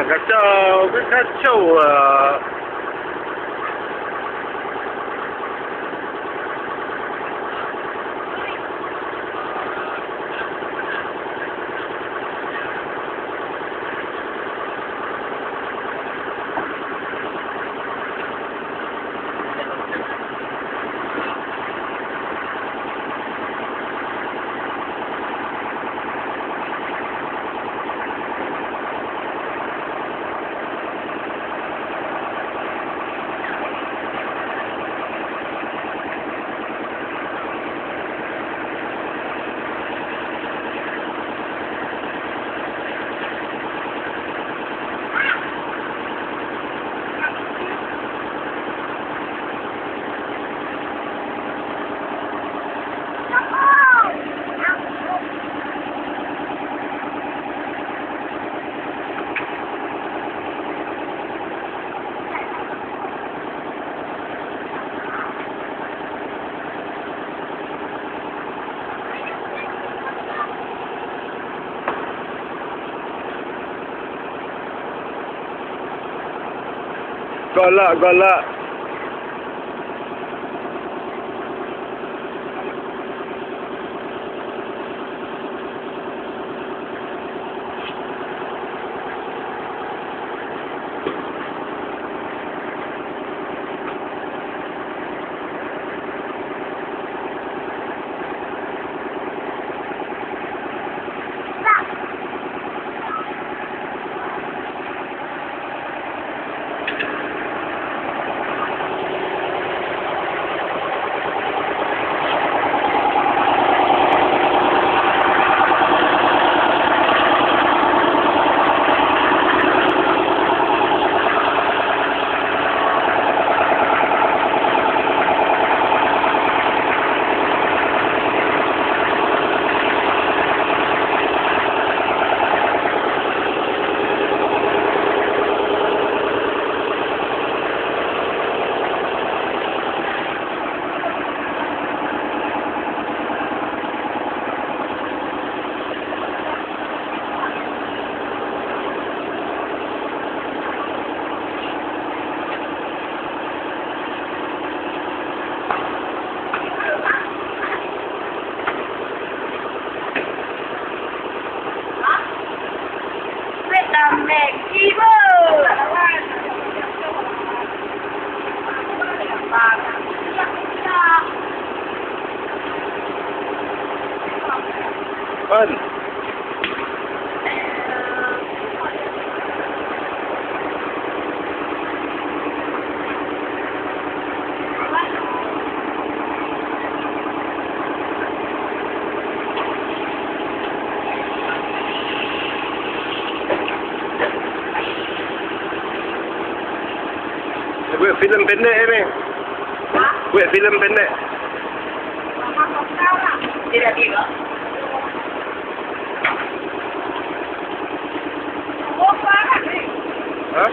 Kacau lah. Galak. Kan? Buat filem pendek ni. Buat filem pendek. Tidak tiba. Ha?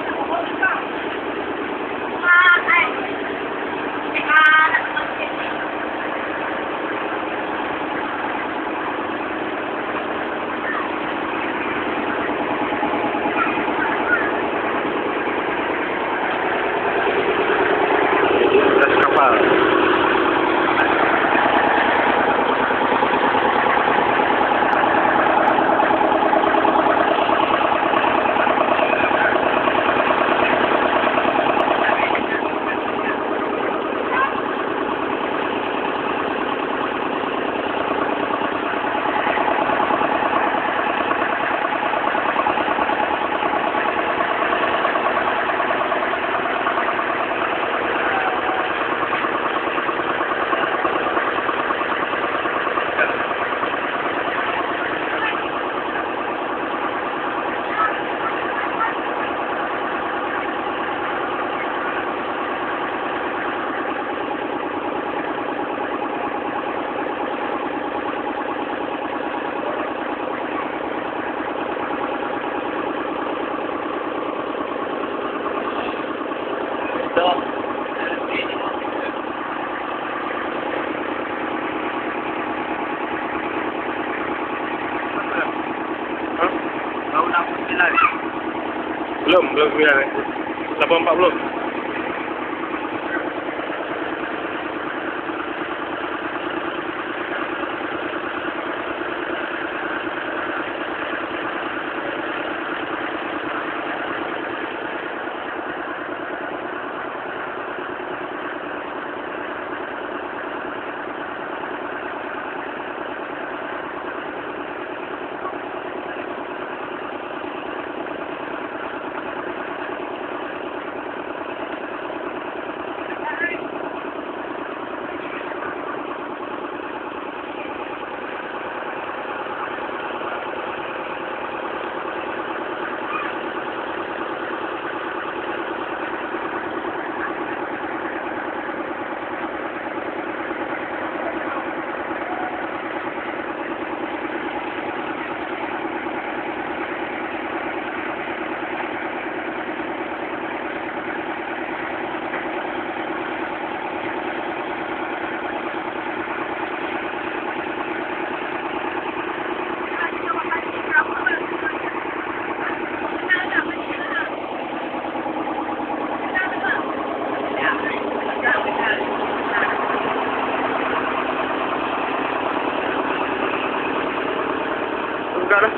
Das kapal. Belum 9 ni. 8.40. Buka dah.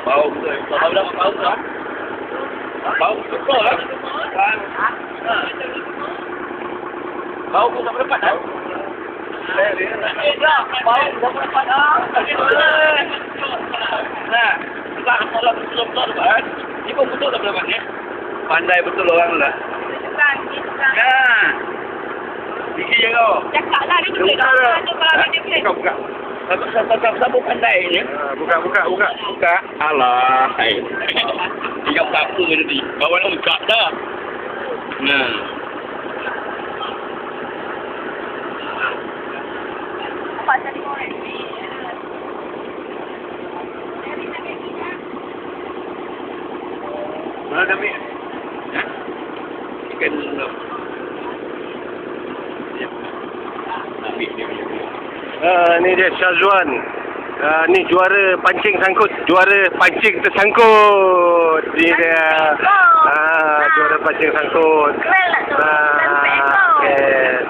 Bau betul. Bau dah bau tak? Bau betul lah. Bau pun tak dapat dah. Bau tak dapat dah. Nah, sebab malam betul-betul kan. Ni pun betul tak dapat ni. Pandai betul orang lah. Nah. Gigi je kau. Cakap lah, dia boleh tak ada kalau dia boleh. Buka. Siapa pandai ni? Buka. Buka. Alah. Tinggal buka apa tadi? Kawan nak buka dah. Nah. Apa tadi orang ni? Mana kami? Ikan ambil dia punya. Ni dia Syazwan. Ni juara pancing sangkut. Juara pancing tersangkut. Ni dia. Juara pancing sangkut. Keren lah tu. Sampai kau. Okay.